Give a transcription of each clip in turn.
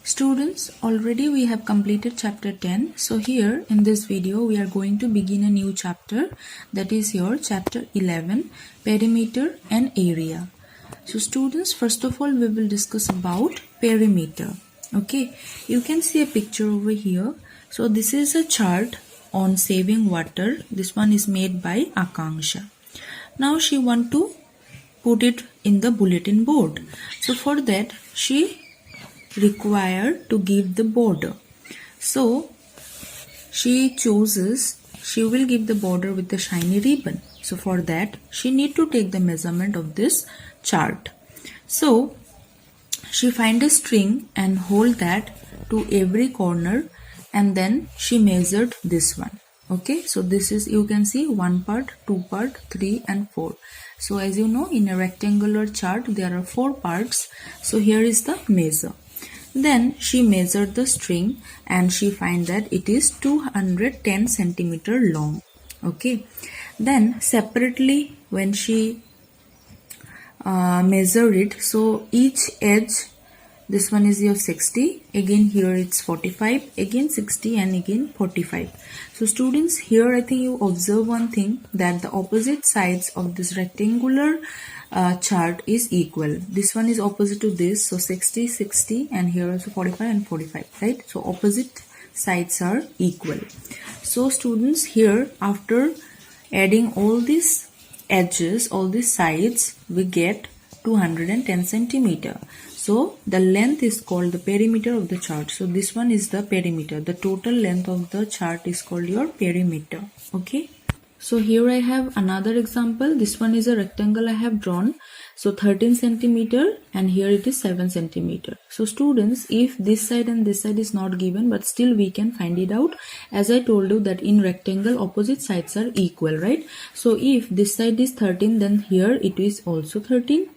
Students, already we have completed chapter 10. So here in this video we are going to begin a new chapter, that is your chapter 11, perimeter and area. So students, first of all we will discuss about perimeter. Okay, you can see a picture over here. So this is a chart on saving water. This one is made by Akanksha. Now she want to put it in the bulletin board. So for that she required to give the border. So she will give the border with the shiny ribbon. So for that she need to take the measurement of this chart. So she find a string and hold that to every corner, and then she measured this one. Okay, so this is, you can see 1 part, 2 part, 3 and 4. So as you know, in a rectangular chart there are 4 parts. So here is the measure. Then she measured the string and she find that it is 210 centimeter long. Okay. Then separately when she measure it, so each edge, this one is your 60, again here it's 45, again 60 and again 45. So students, here I think you observe one thing, that the opposite sides of this rectangular chart is equal. This one is opposite to this, so 60, 60 and here also 45 and 45, right? So opposite sides are equal. So students, here after adding all these edges, all these sides, we get 210 centimeter. So the length is called the perimeter of the chart. So this one is the perimeter. The total length of the chart is called your perimeter. Okay. So here I have another example. This one is a rectangle I have drawn. So 13 centimeter and here it is 7 centimeter. So students, if this side and this side is not given, but still we can find it out. As I told you that in rectangle opposite sides are equal, right? So if this side is 13, then here it is also 13.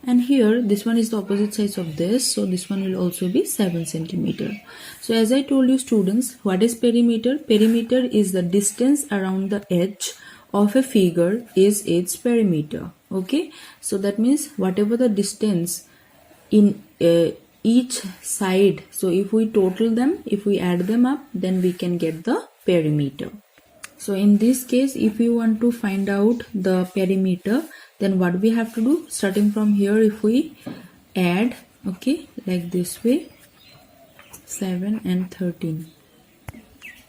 And here this one is the opposite sides of this, so this one will also be 7 centimeter. So as I told you students, what is perimeter? Perimeter is the distance around the edge of a figure is its perimeter. Okay, so that means whatever the distance in each side, so if we total them, if we add them up, then we can get the perimeter. So in this case, if you want to find out the perimeter, then what we have to do, starting from here, if we add, okay, like this way, 7 and 13,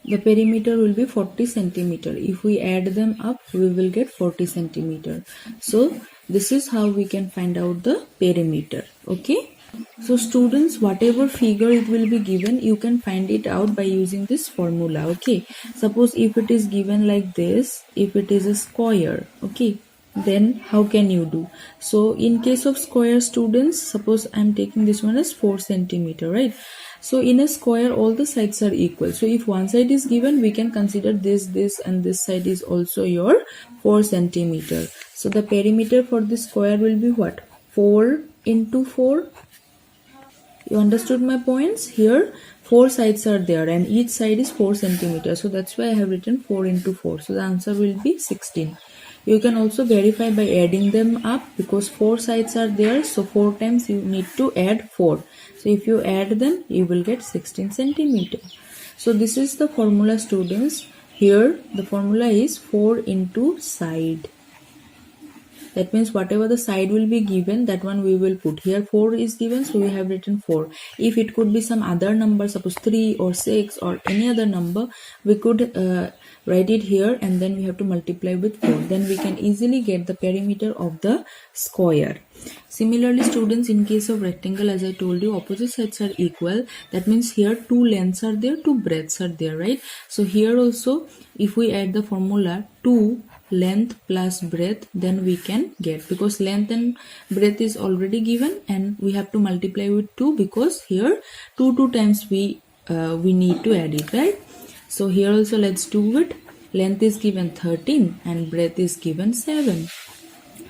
the perimeter will be 40 centimeter. If we add them up, we will get 40 centimeter. So this is how we can find out the perimeter. Okay. So students, whatever figure it will be given, you can find it out by using this formula. Okay. Suppose if it is given like this, if it is a square, okay, then how can you do? So in case of square, students, suppose I am taking this one as 4 centimeter, right? So in a square all the sides are equal. So if one side is given, we can consider this and this side is also your 4 centimeter. So the perimeter for this square will be what? 4 into 4. You understood my points? Here 4 sides are there and each side is 4 centimeter. So that's why I have written 4 into 4. So the answer will be 16. You can also verify by adding them up, because 4 sides are there. So 4 times you need to add 4. So if you add them, you will get 16 centimeter. So this is the formula, students. Here the formula is 4 into side. That means whatever the side will be given, that one we will put. Here 4 is given, so we have written 4. If it could be some other number, suppose 3 or 6 or any other number, we could write it here and then we have to multiply with 4. Then we can easily get the perimeter of the square. Similarly, students, in case of rectangle, as I told you, opposite sides are equal. That means here 2 lengths are there, 2 breadths are there, right? So here also, if we add the formula 2 length plus breadth, then we can get, because length and breadth is already given and we have to multiply with 2, because here 2 times we need to add it, right? So here also let's do it. Length is given 13 and breadth is given 7.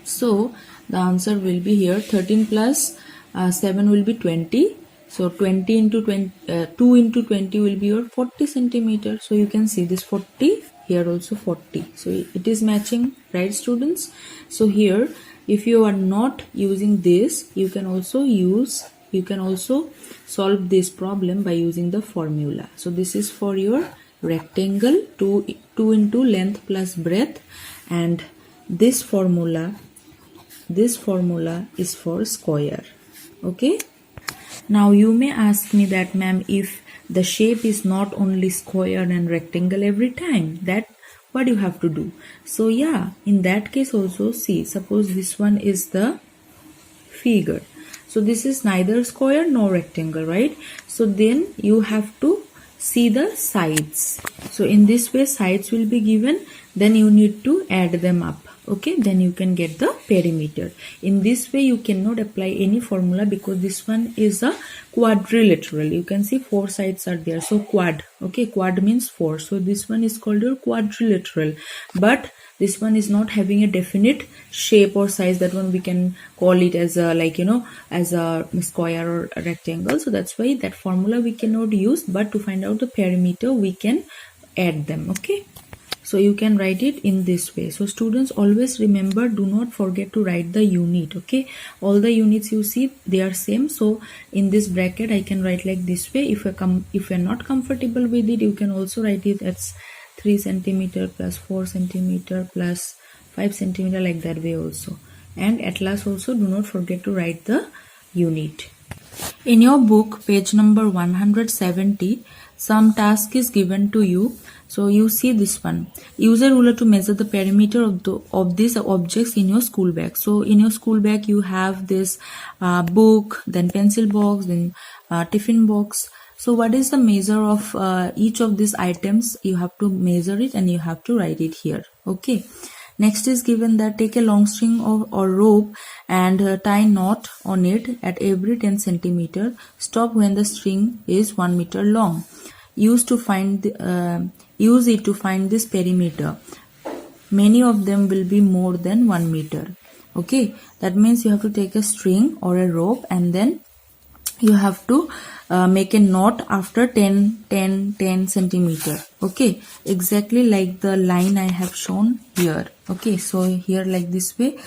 So the answer will be here 13 plus 7 will be 20. So 20 into 20, 2 into 20 will be your 40 centimeter. So you can see this 40, here also 40. So it is matching, right students? So here, if you are not using this, you can also use you can also solve this problem by using the formula. So this is for your rectangle, 2 into length plus breadth, and this formula is for square. Okay, now you may ask me that, ma'am, if the shape is not only square and rectangle every time, that what you have to do? So yeah, in that case also, see, suppose this one is the figure, so this is neither square nor rectangle, right? So then you have to see the sides. So in this way sides will be given, then you need to add them up. Okay, then you can get the perimeter. In this way you cannot apply any formula because this one is a quadrilateral. You can see 4 sides are there, so quad. Okay, quad means 4, so this one is called your quadrilateral. But this one is not having a definite shape or size, that one we can call it as a, like, you know, as a square or a rectangle. So that's why that formula we cannot use, but to find out the perimeter we can add them. Okay, so you can write it in this way. So students, always remember, do not forget to write the unit. Okay, all the units you see, they are same. So in this bracket I can write like this way. If you're not comfortable with it, you can also write it as 3 centimeter plus 4 centimeter plus 5 centimeter, like that way also. And at last also, do not forget to write the unit. In your book, page number 170, some task is given to you. So you see this one: use a ruler to measure the perimeter of these objects in your school bag. So in your school bag you have this book, then pencil box, then tiffin box. So what is the measure of each of these items? You have to measure it and you have to write it here. Okay. Next is given that take a long string or rope and tie knot on it at every 10 centimeter. Stop when the string is 1 meter long. Use it to find this perimeter. Many of them will be more than 1 meter. Okay, that means you have to take a string or a rope and then you have to make a knot after 10 centimeter. Okay, exactly like the line I have shown here. Okay, so here like this way,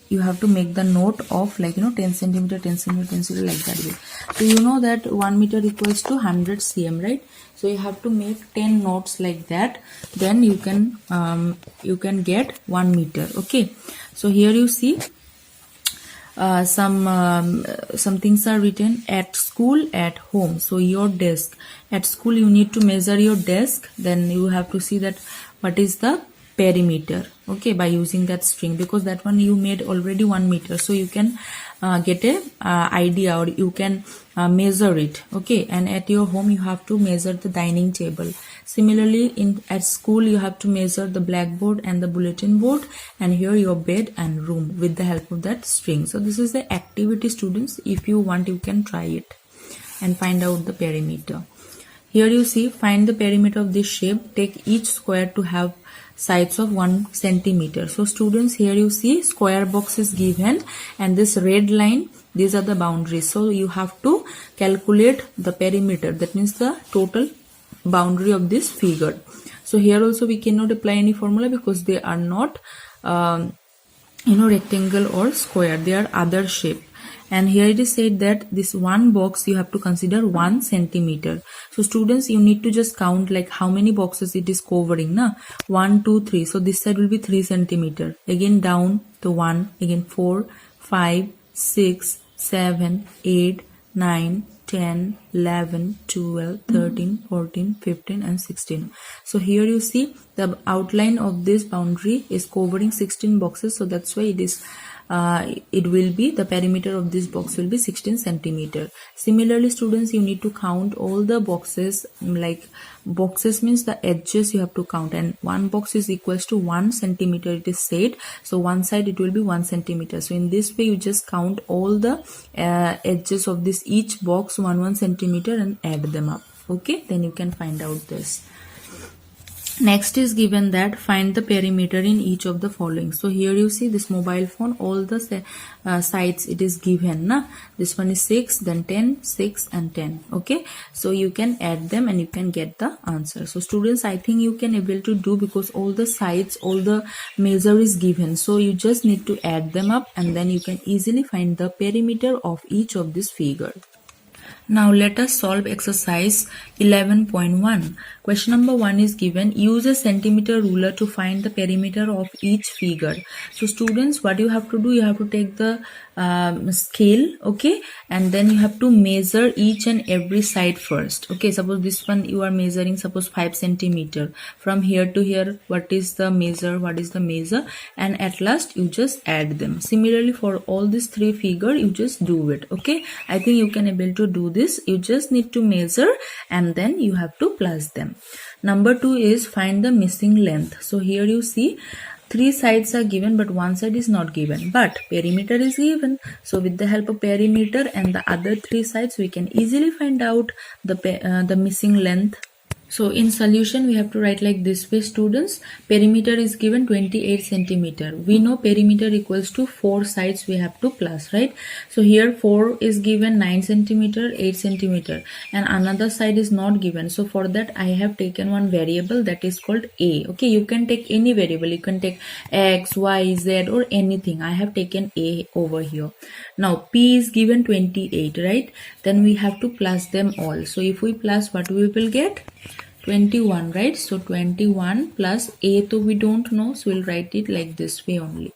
you have to make the knot of, like, you know, 10 centimeter, 10 centimeter, 10 centimeter, like that way. So you know that 1 meter equals to 100 cm, right? So you have to make 10 knots like that, then you can get 1 meter. Okay, so here you see some things are written: at school, at home. So your desk, at school you need to measure your desk, then you have to see that what is the perimeter. Okay, by using that string, because that one you made already 1 meter, so you can get a idea, or you can measure it. Okay, and at your home you have to measure the dining table. Similarly, at school you have to measure the blackboard and the bulletin board, and here your bed and room with the help of that string. So this is the activity, students. If you want, you can try it and find out the perimeter. Here you see, find the perimeter of this shape. Take each square to have sides of 1 centimeter. So students, here you see square box is given and this red line, these are the boundaries. So you have to calculate the perimeter, that means the total boundary of this figure. So here also we cannot apply any formula because they are not rectangle or square, they are other shape. And here it is said that this one box you have to consider 1 centimeter. So students, you need to just count like how many boxes it is covering. 1, 2, 3. So this side will be 3 centimeter. Again down to 1. Again 4, 5, 6, 7, 8, 9, 10, 11, 12, 13, 14, 15 and 16. So here you see the outline of this boundary is covering 16 boxes. So that's why it is it will be, the perimeter of this box will be 16 centimeter. Similarly, students, you need to count all the boxes, like boxes means the edges you have to count, and one box is equals to 1 centimeter, it is said. So one side it will be 1 centimeter. So in this way you just count all the edges of this each box 1 centimeter and add them up. Okay, then you can find out this. Next is given that find the perimeter in each of the following. So here you see this mobile phone, all the sides it is given na. This one is 6, then 10, 6 and 10. Okay, so you can add them and you can get the answer. So students, I think you can able to do, because all the sides, all the measure is given, so you just need to add them up and then you can easily find the perimeter of each of this figure. Now let us solve exercise 11.1. Question number 1 is given, use a centimeter ruler to find the perimeter of each figure. So students, what you have to do, you have to take the scale, okay, and then you have to measure each and every side first. Okay, suppose this one you are measuring, suppose 5 centimeter from here to here. What is the measure, what is the measure, and at last you just add them. Similarly for all these three figure, you just do it. Okay, I think you can able to do this. You just need to measure and then you have to plus them. Number 2 is find the missing length. So here you see three sides are given but one side is not given, but perimeter is given. So with the help of perimeter and the other three sides, we can easily find out the missing length. So in solution, we have to write like this way, students. Perimeter is given 28 centimeter. We know perimeter equals to 4 sides we have to plus, right? So here 4 is given 9 centimeter, 8 centimeter, and another side is not given. So for that, I have taken one variable that is called A. Okay, you can take any variable. You can take X, Y, Z or anything. I have taken A over here. Now P is given 28, right? Then we have to plus them all. So if we plus, what we will get? 21, right? So 21 plus A, so we don't know, so we'll write it like this way only.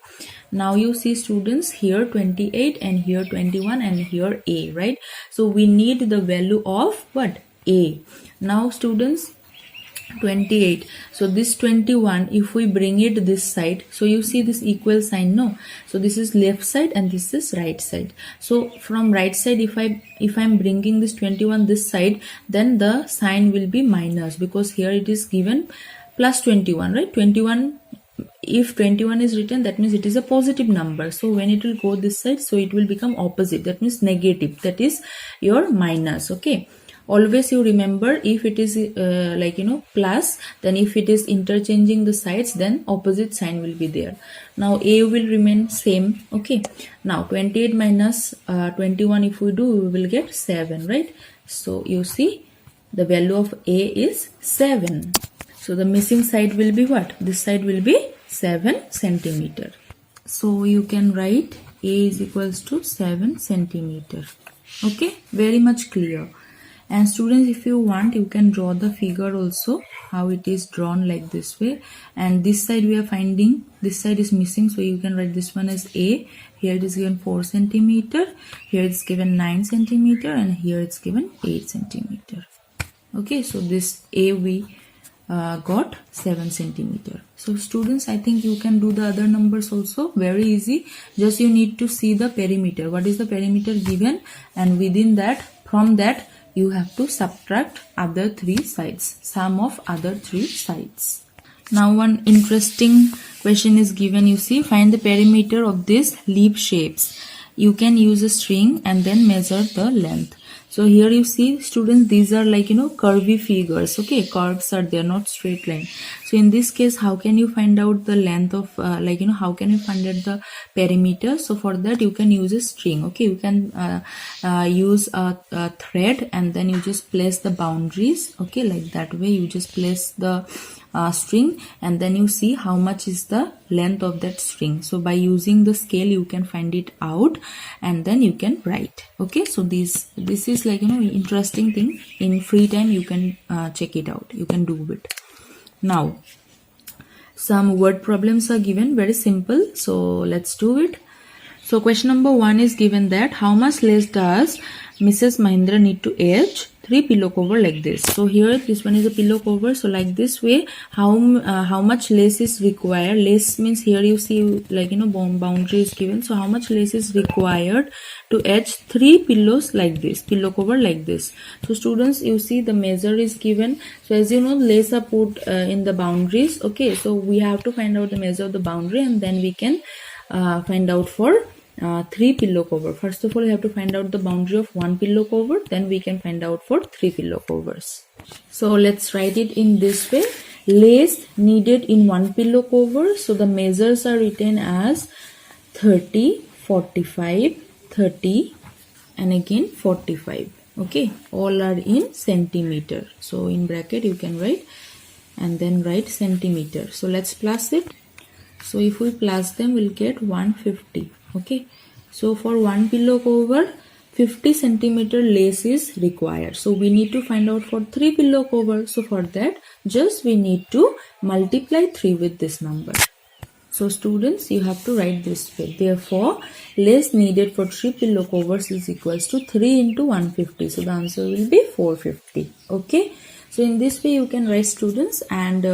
Now you see students, here 28 and here 21 and here A, right? So we need the value of what? A. Now students, 28, so this 21, if we bring it this side, so you see this equal sign, no? So this is left side and this is right side. So from right side, if I'm bringing this 21 this side, then the sign will be minus, because here it is given plus 21, right? 21, if 21 is written, that means it is a positive number. So when it will go this side, so it will become opposite, that means negative, that is your minus. Okay, always you remember, if it is plus, then if it is interchanging the sides, then opposite sign will be there. Now A will remain same. Okay, now 28 minus 21, if we do, we will get 7, right? So you see the value of A is 7. So the missing side will be what? This side will be 7 centimeter. So you can write A is equals to 7 centimeter. Okay, very much clear. And students, if you want, you can draw the figure also, how it is drawn like this way. And this side we are finding, this side is missing, so you can write this one as A. Here it is given 4 centimeter, here it's given 9 centimeter, and here it's given 8 centimeter. Okay, so this A we got 7 centimeter. So students, I think you can do the other numbers also, very easy. Just you need to see the perimeter, what is the perimeter given, and within that, from that, you have to subtract other three sides, sum of other three sides. Now one interesting question is given, you see, find the perimeter of these leaf shapes. You can use a string and then measure the length. So here you see, students, these are like, curvy figures. Okay, curves are there, not straight line. So in this case, how can you find out the length of, how can you find out the perimeter? So for that, you can use a string. Okay, you can use a thread and then you just place the boundaries. Okay, like that way, you just place the string and then you see how much is the length of that string. So by using the scale, you can find it out and then you can write. Okay, so this is like, interesting thing. In free time, you can check it out, you can do it. Now some word problems are given, very simple, so let's do it. So question number 1 is given that how much lace does Mrs. Mahindra need to edge 3 pillow cover like this. So here this one is a pillow cover, so like this way, how much lace is required. Lace means here you see like boundary is given, so how much lace is required to edge 3 pillows like this, pillow cover like this. So students, you see the measure is given. So as you know, lace are put in the boundaries. Okay, so we have to find out the measure of the boundary and then we can find out for 3 pillow cover. First of all, you have to find out the boundary of 1 pillow cover, then we can find out for 3 pillow covers. So let's write it in this way. Lace needed in 1 pillow cover. So the measures are written as 30, 45, 30 and again 45. Okay, all are in centimeter. So in bracket you can write and then write centimeter. So let's plus it. So if we plus them, we'll get 150. Okay, so for 1 pillow cover, 50 centimeter lace is required. So we need to find out for 3 pillow cover. So for that, just we need to multiply 3 with this number. So students, you have to write this way. Therefore, lace needed for 3 pillow covers is equals to 3 into 150. So the answer will be 450. Okay. So in this way you can write, students, and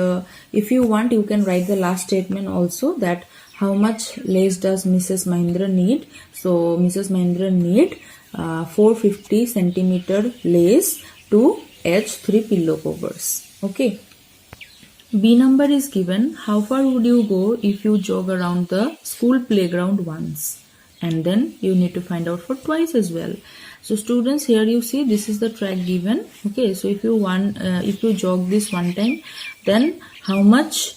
if you want you can write the last statement also, that how much lace does Mrs. Mahindra need. So Mrs. Mahindra need 450 centimeter lace to edge 3 pillow covers. Okay. B number is given. How far would you go if you jog around the school playground once? And then you need to find out for twice as well. So students, here you see this is the track given. Okay, so if you jog this one time, then how much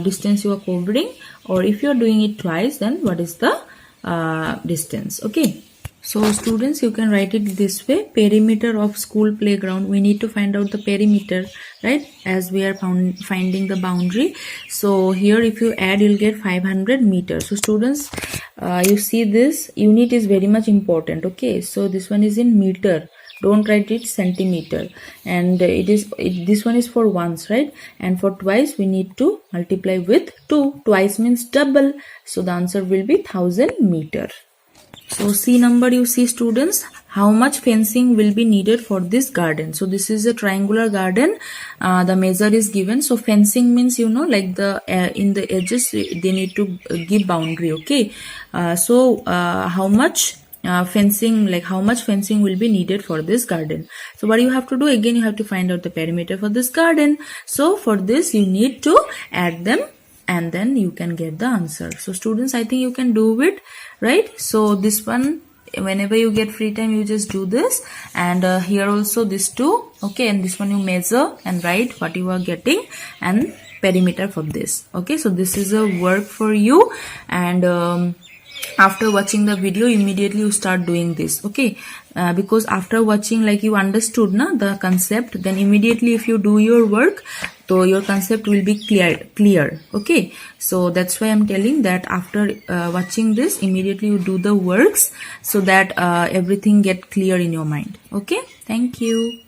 distance you are covering, or if you are doing it twice, then what is the distance? Okay. So students, you can write it this way. Perimeter of school playground. We need to find out the perimeter, right? As we are finding the boundary. So here if you add, you'll get 500 meters. So students, you see this unit is very much important. Okay, so this one is in meter. Don't write it centimeter. And this one is for once, right? And for twice we need to multiply with 2. Twice means double. So the answer will be 1000 meter. So C number, you see, students, how much fencing will be needed for this garden. So this is a triangular garden. The measure is given. So fencing means, you know, like the in the edges they need to give boundary. Okay. How much fencing will be needed for this garden. So what you have to do, again you have to find out the perimeter for this garden. So for this you need to add them and then you can get the answer. So students, I think you can do it, right? So this one, whenever you get free time, you just do this, and here also this two. Okay, and this one you measure and write what you are getting and perimeter for this. Okay, so this is a work for you, and after watching the video immediately you start doing this. Okay, because after watching, like, you understood the concept, then immediately if you do your work, so your concept will be clear. Okay, so that's why I'm telling that after watching this, immediately you do the works so that everything get clear in your mind. Okay, thank you.